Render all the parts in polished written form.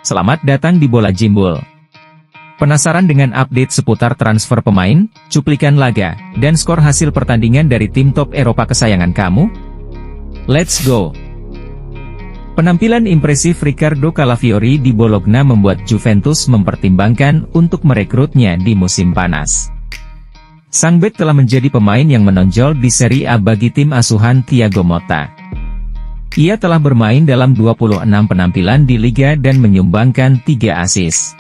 Selamat datang di Bola Jimbul. Penasaran dengan update seputar transfer pemain, cuplikan laga, dan skor hasil pertandingan dari tim top Eropa kesayangan kamu? Let's go! Penampilan impresif Riccardo Calafiori di Bologna membuat Juventus mempertimbangkan untuk merekrutnya di musim panas. Sang bek telah menjadi pemain yang menonjol di Serie A bagi tim asuhan Thiago Motta. Ia telah bermain dalam 26 penampilan di Liga dan menyumbangkan 3 assist.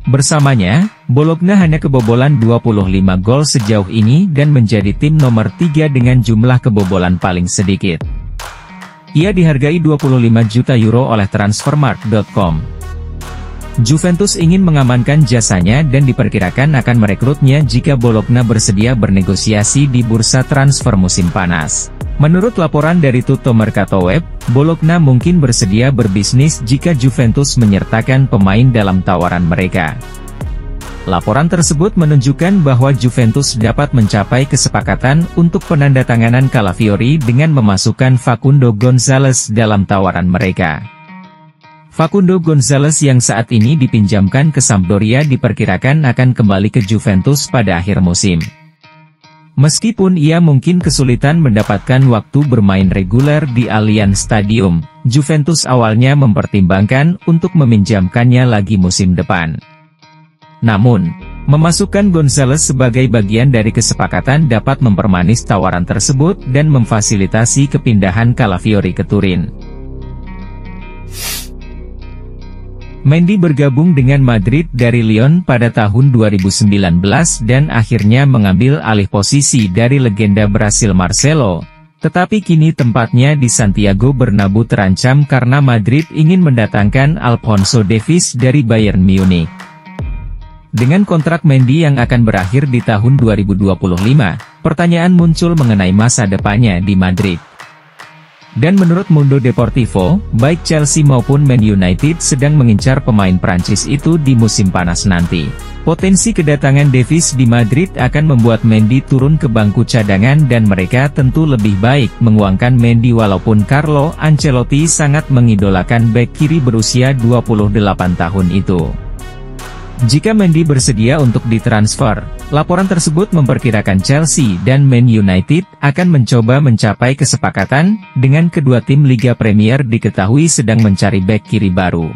Bersamanya, Bologna hanya kebobolan 25 gol sejauh ini dan menjadi tim nomor 3 dengan jumlah kebobolan paling sedikit. Ia dihargai 25 juta euro oleh Transfermarkt.com. Juventus ingin mengamankan jasanya dan diperkirakan akan merekrutnya jika Bologna bersedia bernegosiasi di bursa transfer musim panas. Menurut laporan dari Tutto Mercato Web, Bologna mungkin bersedia berbisnis jika Juventus menyertakan pemain dalam tawaran mereka. Laporan tersebut menunjukkan bahwa Juventus dapat mencapai kesepakatan untuk penandatanganan Calafiori dengan memasukkan Facundo Gonzalez dalam tawaran mereka. Facundo Gonzalez yang saat ini dipinjamkan ke Sampdoria diperkirakan akan kembali ke Juventus pada akhir musim. Meskipun ia mungkin kesulitan mendapatkan waktu bermain reguler di Allianz Stadium, Juventus awalnya mempertimbangkan untuk meminjamkannya lagi musim depan. Namun, memasukkan Gonzalez sebagai bagian dari kesepakatan dapat mempermanis tawaran tersebut dan memfasilitasi kepindahan Calafiori ke Turin. Mendy bergabung dengan Madrid dari Lyon pada tahun 2019 dan akhirnya mengambil alih posisi dari legenda Brasil Marcelo, tetapi kini tempatnya di Santiago Bernabeu terancam karena Madrid ingin mendatangkan Alphonso Davies dari Bayern Munich. Dengan kontrak Mendy yang akan berakhir di tahun 2025, pertanyaan muncul mengenai masa depannya di Madrid. Dan menurut Mundo Deportivo, baik Chelsea maupun Man United sedang mengincar pemain Prancis itu di musim panas nanti. Potensi kedatangan Davies di Madrid akan membuat Mendy turun ke bangku cadangan dan mereka tentu lebih baik menguangkan Mendy walaupun Carlo Ancelotti sangat mengidolakan bek kiri berusia 28 tahun itu. Jika Mendy bersedia untuk ditransfer, laporan tersebut memperkirakan Chelsea dan Man United akan mencoba mencapai kesepakatan, dengan kedua tim Liga Premier diketahui sedang mencari bek kiri baru.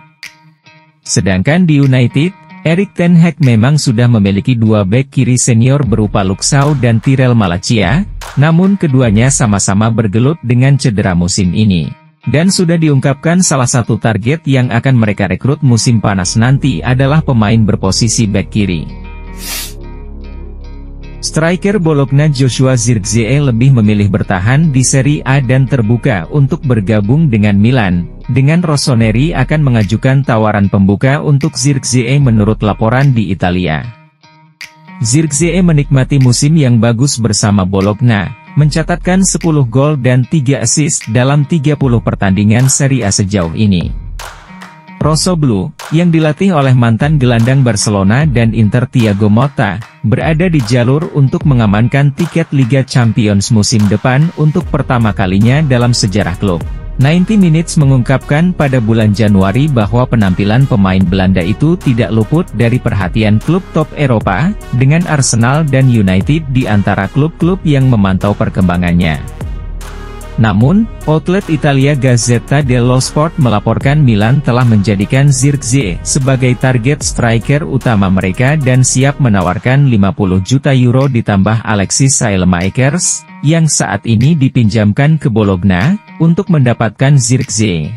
Sedangkan di United, Erik ten Hag memang sudah memiliki 2 bek kiri senior berupa Luke Shaw dan Tyrell Malacia, namun keduanya sama-sama bergelut dengan cedera musim ini. Dan sudah diungkapkan salah satu target yang akan mereka rekrut musim panas nanti adalah pemain berposisi bek kiri. Striker Bologna Joshua Zirkzee lebih memilih bertahan di Serie A dan terbuka untuk bergabung dengan Milan, dengan Rossoneri akan mengajukan tawaran pembuka untuk Zirkzee menurut laporan di Italia. Zirkzee menikmati musim yang bagus bersama Bologna, mencatatkan 10 gol dan 3 assist dalam 30 pertandingan Serie A sejauh ini. Rossoblu, yang dilatih oleh mantan gelandang Barcelona dan Inter Thiago Motta, berada di jalur untuk mengamankan tiket Liga Champions musim depan untuk pertama kalinya dalam sejarah klub. 90 Minutes mengungkapkan pada bulan Januari bahwa penampilan pemain Belanda itu tidak luput dari perhatian klub top Eropa, dengan Arsenal dan United di antara klub-klub yang memantau perkembangannya. Namun, outlet Italia Gazzetta dello Sport melaporkan Milan telah menjadikan Zirkzee sebagai target striker utama mereka dan siap menawarkan 50 juta euro ditambah Alexis Saelemaekers, yang saat ini dipinjamkan ke Bologna, untuk mendapatkan Zirkzee.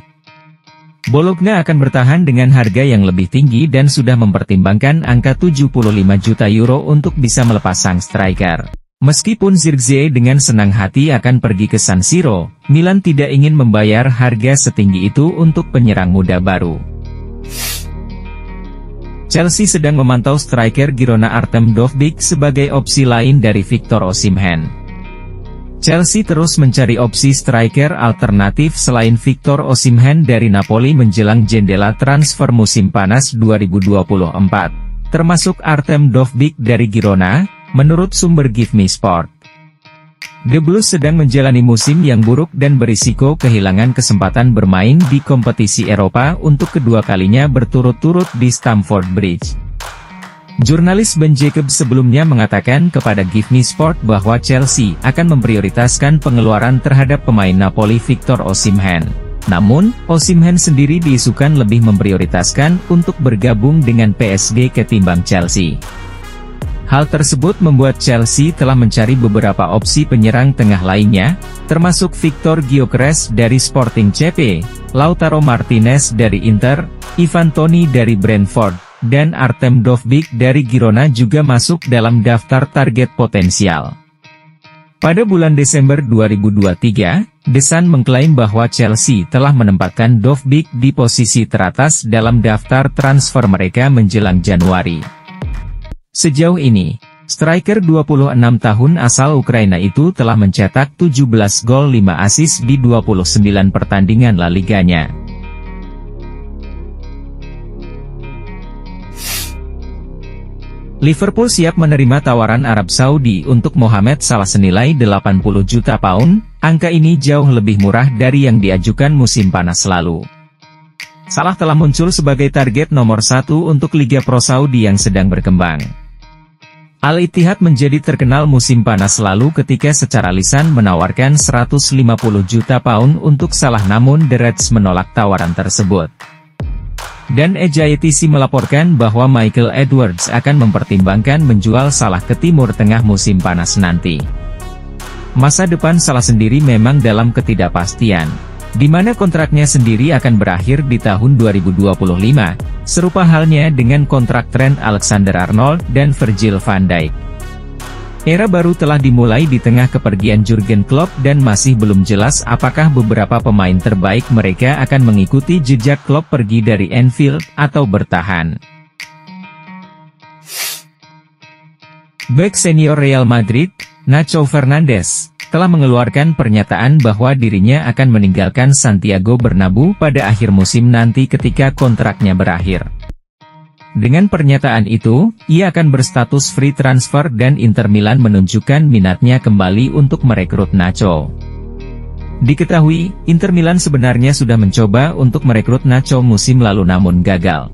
Bologna akan bertahan dengan harga yang lebih tinggi dan sudah mempertimbangkan angka 75 juta euro untuk bisa melepas sang striker. Meskipun Zirkzee dengan senang hati akan pergi ke San Siro, Milan tidak ingin membayar harga setinggi itu untuk penyerang muda baru. Chelsea sedang memantau striker Girona Artem Dovbyk sebagai opsi lain dari Victor Osimhen. Chelsea terus mencari opsi striker alternatif selain Victor Osimhen dari Napoli menjelang jendela transfer musim panas 2024, termasuk Artem Dovbyk dari Girona, menurut sumber Give Me Sport. The Blues sedang menjalani musim yang buruk dan berisiko kehilangan kesempatan bermain di kompetisi Eropa untuk kedua kalinya berturut-turut di Stamford Bridge. Jurnalis Ben Jacobs sebelumnya mengatakan kepada Give Me Sport bahwa Chelsea akan memprioritaskan pengeluaran terhadap pemain Napoli Victor Osimhen. Namun, Osimhen sendiri diisukan lebih memprioritaskan untuk bergabung dengan PSG ketimbang Chelsea. Hal tersebut membuat Chelsea telah mencari beberapa opsi penyerang tengah lainnya, termasuk Victor Gyökeres dari Sporting CP, Lautaro Martinez dari Inter, Ivan Toney dari Brentford, dan Artem Dovbyk dari Girona juga masuk dalam daftar target potensial. Pada bulan Desember 2023, The Sun mengklaim bahwa Chelsea telah menempatkan Dovbyk di posisi teratas dalam daftar transfer mereka menjelang Januari. Sejauh ini, striker 26 tahun asal Ukraina itu telah mencetak 17 gol 5 assist di 29 pertandingan La Liganya. Liverpool siap menerima tawaran Arab Saudi untuk Mohamed Salah senilai 80 juta pound, angka ini jauh lebih murah dari yang diajukan musim panas lalu. Salah telah muncul sebagai target nomor 1 untuk Liga Pro Saudi yang sedang berkembang. Al-Ittihad menjadi terkenal musim panas lalu ketika secara lisan menawarkan 150 juta pound untuk Salah, namun The Reds menolak tawaran tersebut. Dan EJTC melaporkan bahwa Michael Edwards akan mempertimbangkan menjual Salah ke Timur Tengah musim panas nanti. Masa depan Salah sendiri memang dalam ketidakpastian, di mana kontraknya sendiri akan berakhir di tahun 2025, serupa halnya dengan kontrak Trent Alexander-Arnold dan Virgil van Dijk. Era baru telah dimulai di tengah kepergian Jurgen Klopp dan masih belum jelas apakah beberapa pemain terbaik mereka akan mengikuti jejak Klopp pergi dari Anfield atau bertahan. Bek senior Real Madrid, Nacho Fernandes, telah mengeluarkan pernyataan bahwa dirinya akan meninggalkan Santiago Bernabeu pada akhir musim nanti ketika kontraknya berakhir. Dengan pernyataan itu, ia akan berstatus free transfer dan Inter Milan menunjukkan minatnya kembali untuk merekrut Nacho. Diketahui, Inter Milan sebenarnya sudah mencoba untuk merekrut Nacho musim lalu namun gagal.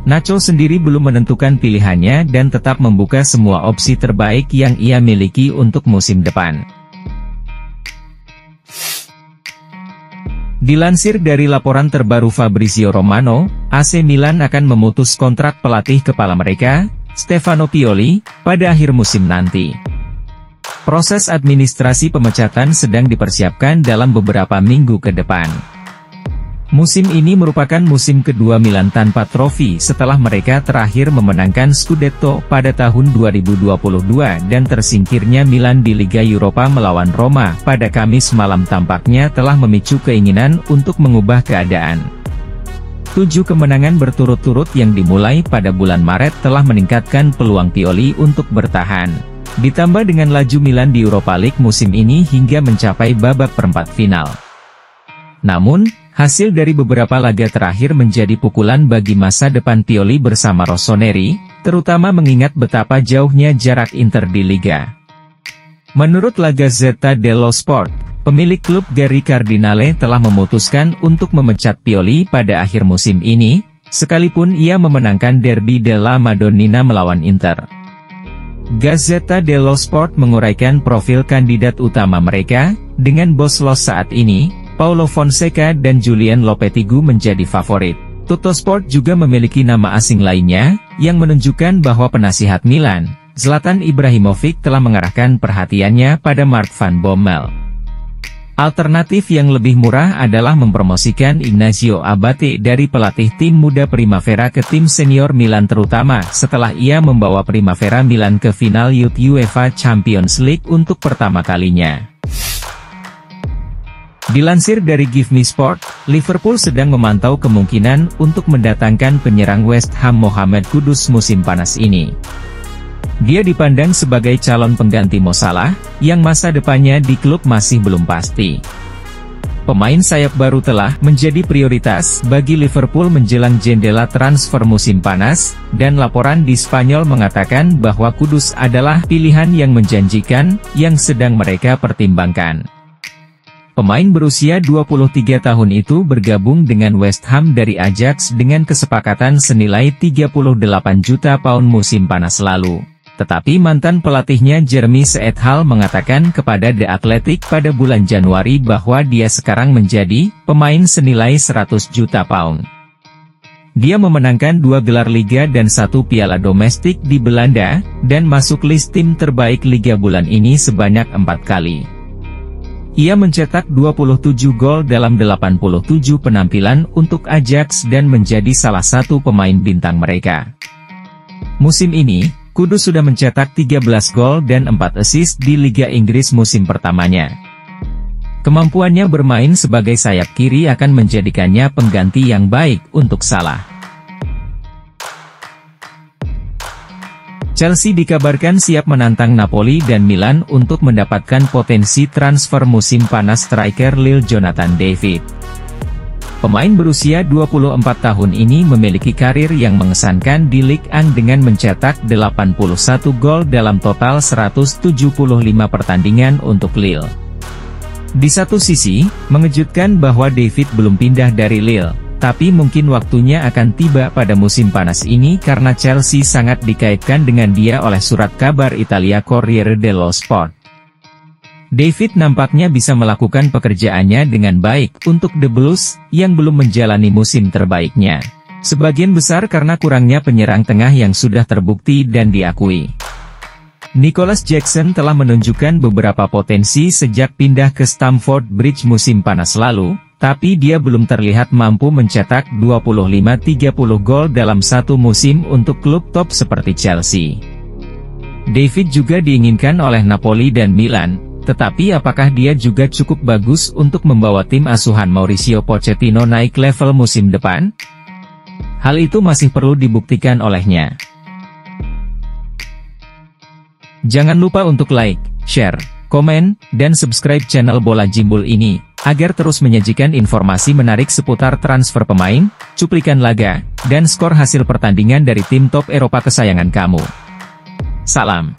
Nacho sendiri belum menentukan pilihannya dan tetap membuka semua opsi terbaik yang ia miliki untuk musim depan. Dilansir dari laporan terbaru Fabrizio Romano, AC Milan akan memutus kontrak pelatih kepala mereka, Stefano Pioli, pada akhir musim nanti. Proses administrasi pemecatan sedang dipersiapkan dalam beberapa minggu ke depan. Musim ini merupakan musim kedua Milan tanpa trofi setelah mereka terakhir memenangkan Scudetto pada tahun 2022 dan tersingkirnya Milan di Liga Eropa melawan Roma pada Kamis malam tampaknya telah memicu keinginan untuk mengubah keadaan. 7 kemenangan berturut-turut yang dimulai pada bulan Maret telah meningkatkan peluang Pioli untuk bertahan. Ditambah dengan laju Milan di Europa League musim ini hingga mencapai babak perempat final. Namun, hasil dari beberapa laga terakhir menjadi pukulan bagi masa depan Pioli bersama Rossoneri, terutama mengingat betapa jauhnya jarak Inter di Liga. Menurut La Gazzetta dello Sport, pemilik klub Gary Cardinale telah memutuskan untuk memecat Pioli pada akhir musim ini, sekalipun ia memenangkan Derby della Madonnina melawan Inter. Gazzetta dello Sport menguraikan profil kandidat utama mereka, dengan bos Los saat ini, Paulo Fonseca dan Julian Lopetegui menjadi favorit. Tuttosport juga memiliki nama asing lainnya, yang menunjukkan bahwa penasihat Milan, Zlatan Ibrahimovic telah mengarahkan perhatiannya pada Mark van Bommel. Alternatif yang lebih murah adalah mempromosikan Ignacio Abate dari pelatih tim muda Primavera ke tim senior Milan terutama setelah ia membawa Primavera Milan ke final Youth UEFA Champions League untuk pertama kalinya. Dilansir dari Give Me Sport, Liverpool sedang memantau kemungkinan untuk mendatangkan penyerang West Ham Mohamed Kudus musim panas ini. Dia dipandang sebagai calon pengganti Mo Salah, yang masa depannya di klub masih belum pasti. Pemain sayap baru telah menjadi prioritas bagi Liverpool menjelang jendela transfer musim panas, dan laporan di Spanyol mengatakan bahwa Kudus adalah pilihan yang menjanjikan, yang sedang mereka pertimbangkan. Pemain berusia 23 tahun itu bergabung dengan West Ham dari Ajax dengan kesepakatan senilai 38 juta pound musim panas lalu. Tetapi mantan pelatihnya Jeremy Seethal mengatakan kepada The Athletic pada bulan Januari bahwa dia sekarang menjadi pemain senilai 100 juta pound. Dia memenangkan 2 gelar Liga dan 1 piala domestik di Belanda, dan masuk list tim terbaik Liga bulan ini sebanyak 4 kali. Ia mencetak 27 gol dalam 87 penampilan untuk Ajax dan menjadi salah satu pemain bintang mereka. Musim ini, Kudus sudah mencetak 13 gol dan 4 assist di Liga Inggris musim pertamanya. Kemampuannya bermain sebagai sayap kiri akan menjadikannya pengganti yang baik untuk Salah. Chelsea dikabarkan siap menantang Napoli dan Milan untuk mendapatkan potensi transfer musim panas striker Lille Jonathan David. Pemain berusia 24 tahun ini memiliki karir yang mengesankan di Ligue 1 dengan mencetak 81 gol dalam total 175 pertandingan untuk Lille. Di satu sisi, mengejutkan bahwa David belum pindah dari Lille, tapi mungkin waktunya akan tiba pada musim panas ini karena Chelsea sangat dikaitkan dengan dia oleh surat kabar Italia Corriere dello Sport. David nampaknya bisa melakukan pekerjaannya dengan baik untuk The Blues, yang belum menjalani musim terbaiknya. Sebagian besar karena kurangnya penyerang tengah yang sudah terbukti dan diakui. Nicholas Jackson telah menunjukkan beberapa potensi sejak pindah ke Stamford Bridge musim panas lalu, tapi dia belum terlihat mampu mencetak 25-30 gol dalam satu musim untuk klub top seperti Chelsea. David juga diinginkan oleh Napoli dan Milan, tetapi apakah dia juga cukup bagus untuk membawa tim asuhan Mauricio Pochettino naik level musim depan? Hal itu masih perlu dibuktikan olehnya. Jangan lupa untuk like, share, komen, dan subscribe channel Bola Jimbul ini, agar terus menyajikan informasi menarik seputar transfer pemain, cuplikan laga, dan skor hasil pertandingan dari tim top Eropa kesayangan kamu. Salam.